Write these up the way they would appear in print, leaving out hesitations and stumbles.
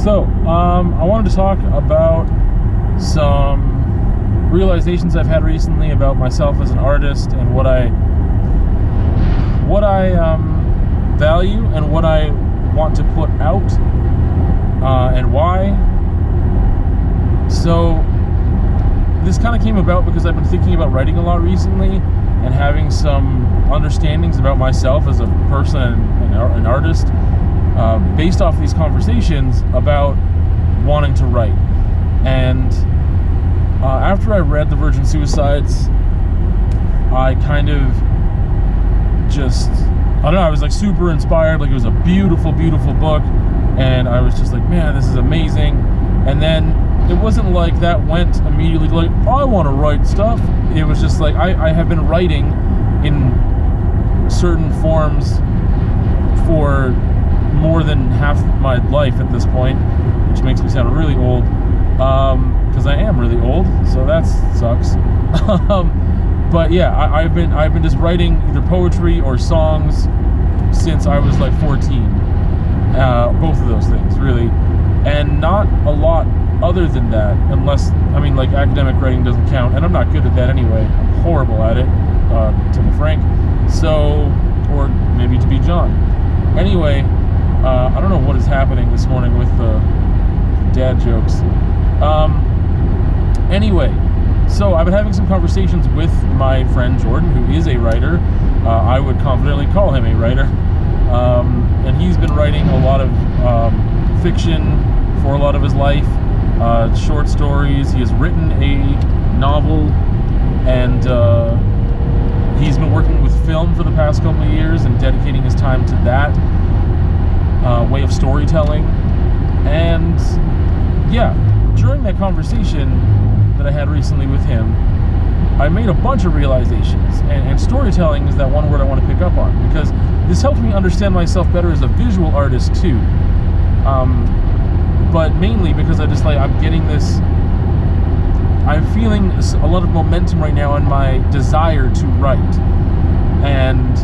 So, I wanted to talk about some realizations I've had recently about myself as an artist and what I value and what I want to put out, and why. So, this kind of came about because I've been thinking about writing a lot recently and having some understandings about myself as a person and an artist, based off these conversations about wanting to write. And after I read The Virgin Suicides, I kind of just, I don't know, I was like super inspired. Like, it was a beautiful, beautiful book, and I was just like, man, this is amazing. And then it wasn't like that went immediately like, I want to write stuff. It was just like, I have been writing in certain forms for more than half my life at this point, which makes me sound really old, because I am really old, so that sucks. But yeah, I've been just writing either poetry or songs since I was like 14. Both of those things, really, and not a lot other than that, unless, I mean, like, academic writing doesn't count, and I'm not good at that anyway. I'm horrible at it, to be frank. So, or maybe to be John. Anyway, I don't know what is happening this morning with the dad jokes. Anyway, so I've been having some conversations with my friend Jordan, who is a writer. I would confidently call him a writer. And he's been writing a lot of fiction for a lot of his life, short stories. He has written a novel, and he's been working with film for the past couple of years and dedicating his time to that way of storytelling. And yeah, during that conversation that I had recently with him, I made a bunch of realizations, and storytelling is that one word I want to pick up on, because this helps me understand myself better as a visual artist too. But mainly because I just, like, I'm getting this, I'm feeling a lot of momentum right now in my desire to write. And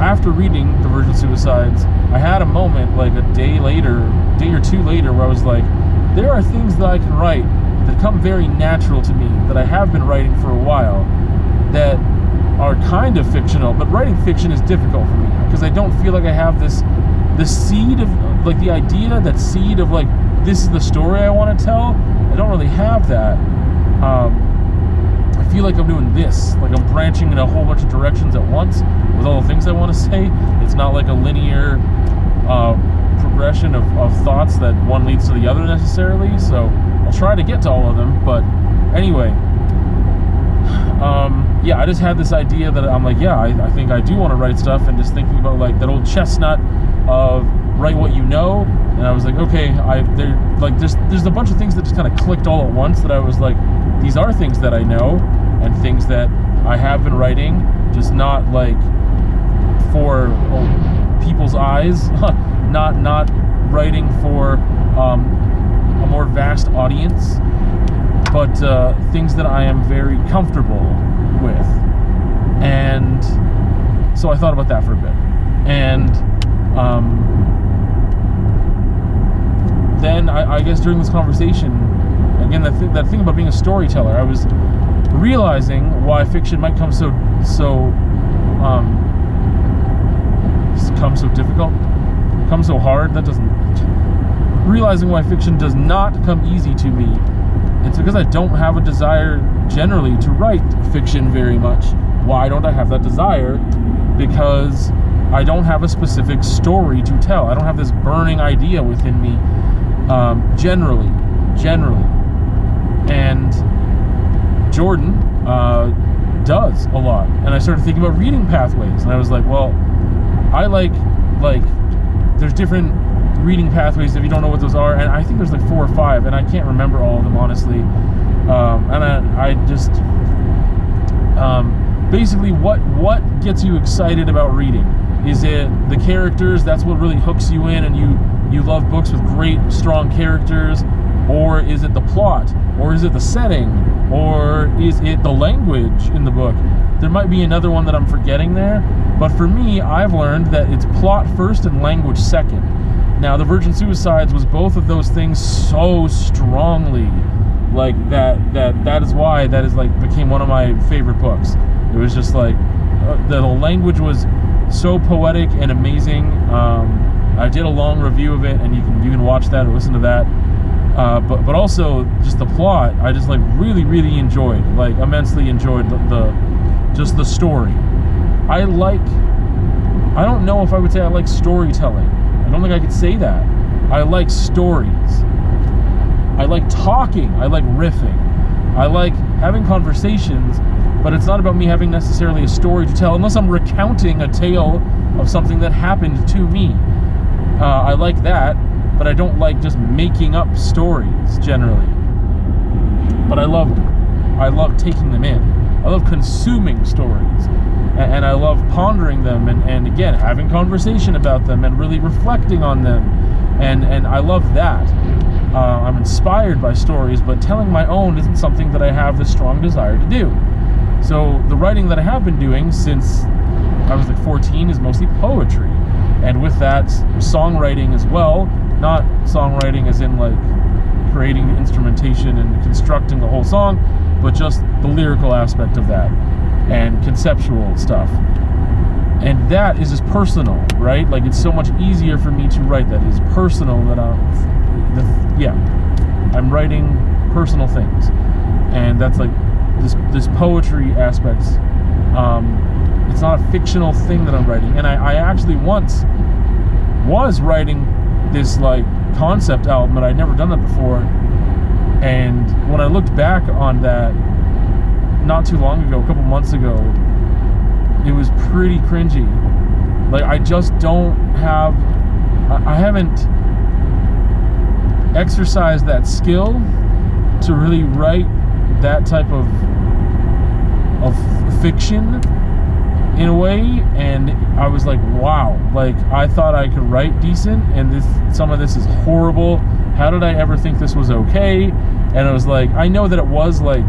after reading The Virgin Suicides, I had a moment, like a day or two later, where I was like, there are things that I can write that come very natural to me, that I have been writing for a while, that are kind of fictional, but writing fiction is difficult for me, because I don't feel like I have the seed of, like, the idea, that seed of, like, this is the story I want to tell. I don't really have that. I feel like I'm doing this, like I'm branching in a whole bunch of directions at once with all the things I want to say. It's not like a linear progression of thoughts that one leads to the other necessarily, so I'll try to get to all of them. But anyway, yeah, I just had this idea that I'm like, yeah, I think I do want to write stuff, and just thinking about, like, that old chestnut of write what you know, and I was like, okay, there's a bunch of things that just kind of clicked all at once, that I was like, these are things that I know, and things that I have been writing, just not like for people's eyes, not writing for a more vast audience, but things that I am very comfortable with. And so I thought about that for a bit, and then I guess during this conversation, again, that thing about being a storyteller, I was realizing why fiction might come so difficult, come so hard. That doesn't, realizing why fiction does not come easy to me. It's because I don't have a desire generally to write fiction very much. Why don't I have that desire? Because I don't have a specific story to tell. I don't have this burning idea within me, generally. And Jordan does a lot. And I started thinking about reading pathways, and I was like, well, I like there's different reading pathways, if you don't know what those are, and I think there's like 4 or 5, and I can't remember all of them, honestly. And I just basically, what gets you excited about reading? Is it the characters? That's what really hooks you in, and you love books with great, strong characters? Or is it the plot? Or is it the setting? Or is it the language in the book? There might be another one that I'm forgetting there, but for me, I've learned that it's plot first and language second. Now, The Virgin Suicides was both of those things so strongly, like that is why that is like became one of my favorite books. It was just like the language was so poetic and amazing. I did a long review of it, and you can watch that or listen to that. But also just the plot, I just like really enjoyed, like immensely enjoyed just the story. I don't know if I would say I like storytelling. I don't think I could say that. I like stories. I like talking. I like riffing. I like having conversations, but it's not about me having necessarily a story to tell unless I'm recounting a tale of something that happened to me. I like that, but I don't like just making up stories generally. But I love taking them in. I love consuming stories, and I love pondering them, and again, having conversation about them and really reflecting on them, and I love that. I'm inspired by stories, but telling my own isn't something that I have the strong desire to do. So the writing that I have been doing since I was like 14 is mostly poetry, and with that, songwriting as well. Not songwriting as in like creating the instrumentation and constructing the whole song, but just the lyrical aspect of that and conceptual stuff. And that is just personal, right? Like, it's so much easier for me to write that is personal that I'm writing personal things, and that's like this poetry aspect. It's not a fictional thing that I'm writing, and I actually once was writing this like concept album, and I'd never done that before. And when I looked back on that not too long ago, a couple months ago, it was pretty cringy. Like, I just don't have, I haven't exercised that skill to really write that type of fiction in a way, and I was like, wow, like, I thought I could write decent, and some of this is horrible. How did I ever think this was okay? And I was like, I know that it was like,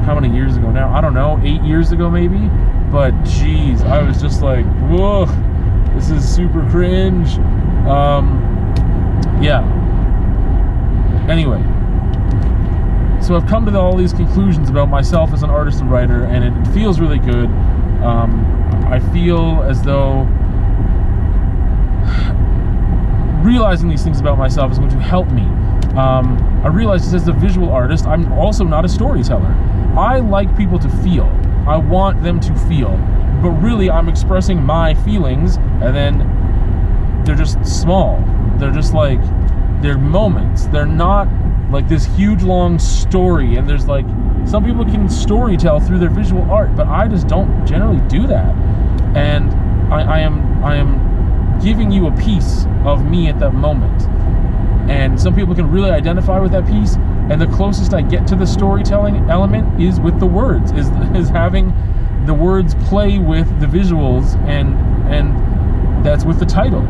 how many years ago now? I don't know, 8 years ago maybe, but geez, I was just like, whoa, this is super cringe. Yeah. Anyway, so I've come to all these conclusions about myself as an artist and writer, and it feels really good. I feel as though realizing these things about myself is going to help me. I realize that as a visual artist, I'm also not a storyteller. I like people to feel. I want them to feel. But really, I'm expressing my feelings, and then they're just small. They're just like, they're moments. They're not like this huge long story, and there's like, some people can storytell through their visual art, but I just don't generally do that. And I am giving you a piece of me at that moment. And some people can really identify with that piece, and the closest I get to the storytelling element is with the words, is having the words play with the visuals, and that's with the title.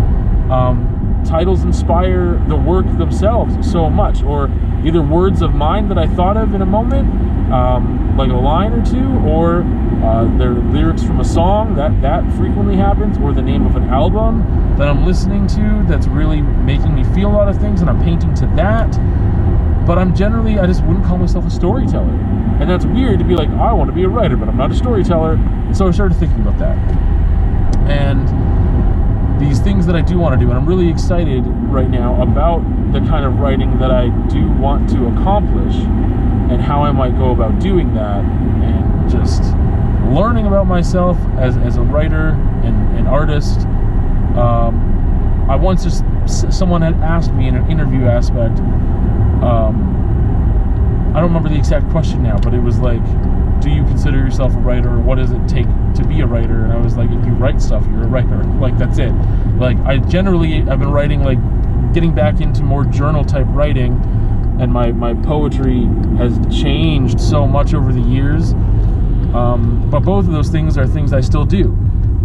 Titles inspire the work themselves so much, or either words of mine that I thought of in a moment, like a line or two, or they're lyrics from a song, that frequently happens, or the name of an album that I'm listening to that's really making me feel a lot of things, and I'm painting to that. But I just wouldn't call myself a storyteller. And that's weird to be like, I want to be a writer, but I'm not a storyteller. And so I started thinking about that. And these things that I do want to do, and I'm really excited right now about the kind of writing that I do want to accomplish, and how I might go about doing that, and just learning about myself as a writer and an artist. I once someone had asked me in an interview aspect, I don't remember the exact question now, but it was like, do you consider yourself a writer, or what does it take to be a writer? And I was like, if you write stuff, you're a writer. Like, that's it. Like, I've been writing, like, getting back into more journal type writing, and my poetry has changed so much over the years. But both of those things are things I still do.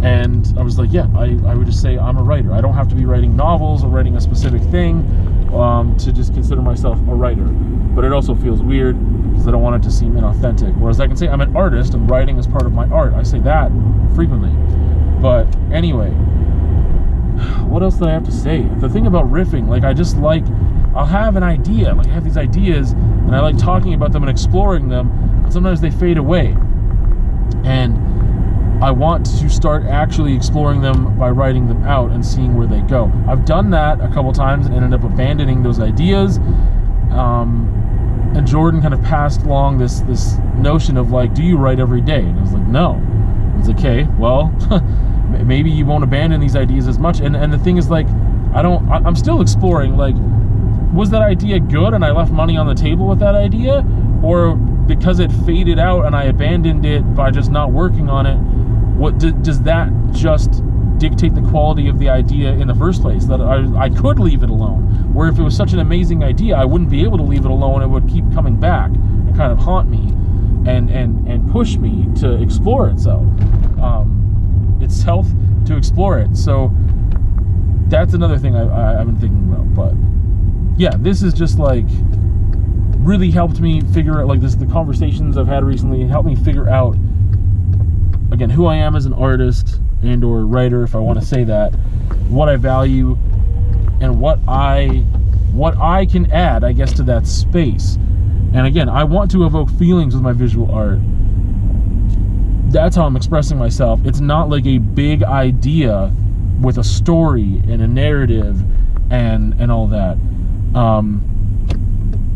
And I was like, yeah, I would just say I'm a writer. I don't have to be writing novels or writing a specific thing to just consider myself a writer. But it also feels weird because I don't want it to seem inauthentic. Whereas I can say I'm an artist and writing is part of my art. I say that frequently. But anyway, what else did I have to say? The thing about riffing, like, I'll have an idea, like I have these ideas, and I like talking about them and exploring them, but sometimes they fade away. And I want to start actually exploring them by writing them out and seeing where they go. I've done that a couple times and ended up abandoning those ideas. And Jordan kind of passed along this notion of like, do you write every day? And I was like, no. It's okay, well, maybe you won't abandon these ideas as much. And the thing is, like, I'm still exploring, like, was that idea good and I left money on the table with that idea? Or because it faded out and I abandoned it by just not working on it, does that just dictate the quality of the idea in the first place? That I could leave it alone. Where if it was such an amazing idea, I wouldn't be able to leave it alone. It would keep coming back and kind of haunt me and push me to explore itself. Itself to explore it. So that's another thing I've been thinking about. But yeah, this is just like really helped me figure out, like, the conversations I've had recently helped me figure out, again, who I am as an artist and or writer, if I want to say that, what I value, and what I can add, I guess, to that space. And again, I want to evoke feelings with my visual art. That's how I'm expressing myself. It's not like a big idea with a story and a narrative and all that.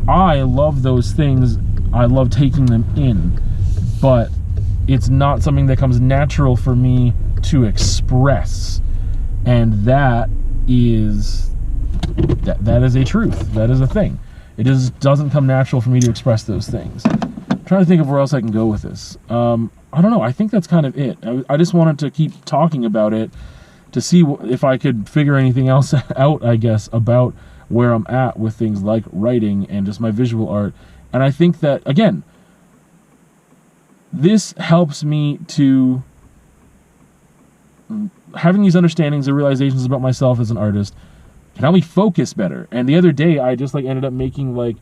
I love those things. I love taking them in, but it's not something that comes natural for me to express. And that is a truth. That is a thing. It just doesn't come natural for me to express those things. I'm trying to think of where else I can go with this. I don't know. I think that's kind of it. I just wanted to keep talking about it to see if I could figure anything else out, I guess, about where I'm at with things like writing and just my visual art. And I think that, again, this helps me to having these understandings and realizations about myself as an artist can help me focus better. And the other day, I just like ended up making like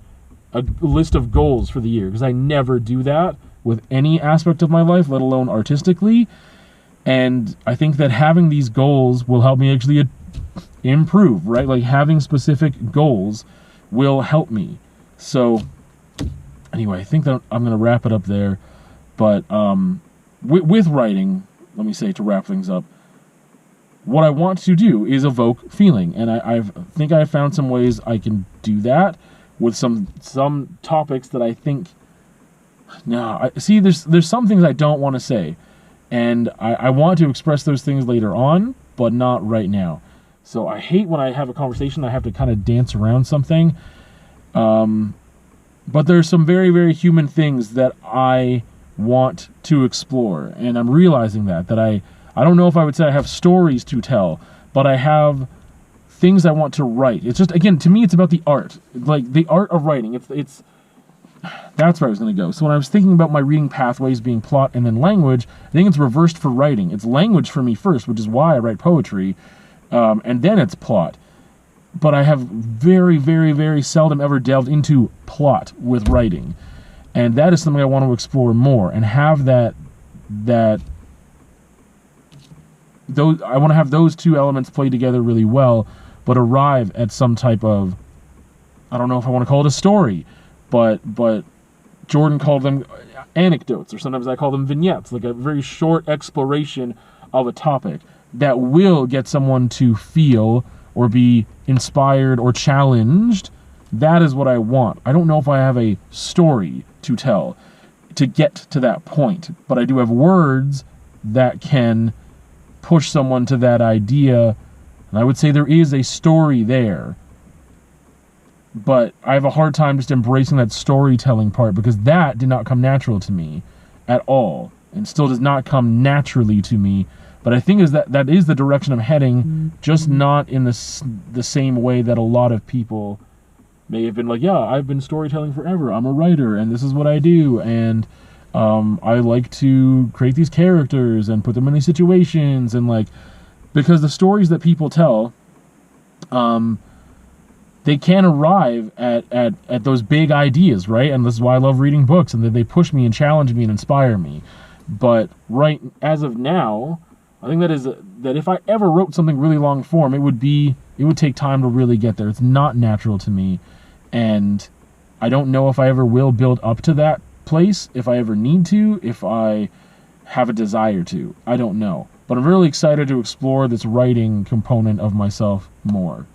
a list of goals for the year, because I never do that with any aspect of my life, let alone artistically. And I think that having these goals will help me actually improve, right? Like having specific goals will help me. So anyway, I think that I'm going to wrap it up there. But with writing, let me say, to wrap things up, what I want to do is evoke feeling. And I think I found some ways I can do that with some topics that I think, there's some things I don't want to say. And I want to express those things later on, but not right now. So I hate when I have a conversation, I have to kind of dance around something. But there's some very, very human things that I want to explore. And I'm realizing that I don't know if I would say I have stories to tell, but I have things I want to write. It's just, again, to me, it's about the art. Like the art of writing. It's that's where I was going to go. So when I was thinking about my reading pathways being plot and then language, I think it's reversed for writing. It's language for me first, which is why I write poetry, and then it's plot. But I have very, very, very seldom ever delved into plot with writing. And that is something I want to explore more and have I want to have those two elements play together really well, but arrive at some type of, I don't know if I want to call it a story, but Jordan called them anecdotes, or sometimes I call them vignettes, like a very short exploration of a topic that will get someone to feel or be inspired or challenged. That is what I want. I don't know if I have a story to tell to get to that point, but I do have words that can push someone to that idea, and I would say there is a story there. But I have a hard time just embracing that storytelling part, because that did not come natural to me at all, and still does not come naturally to me. But I think that is the direction I'm heading, just not in the same way that a lot of people may have been like, yeah, I've been storytelling forever. I'm a writer, and this is what I do, and I like to create these characters and put them in these situations, and like, because the stories that people tell, they can arrive at those big ideas, right? And this is why I love reading books, and that they push me and challenge me and inspire me. But right as of now, I think that if I ever wrote something really long form, it would take time to really get there. It's not natural to me, and I don't know if I ever will build up to that place, if I ever need to, if I have a desire to. I don't know. But I'm really excited to explore this writing component of myself more.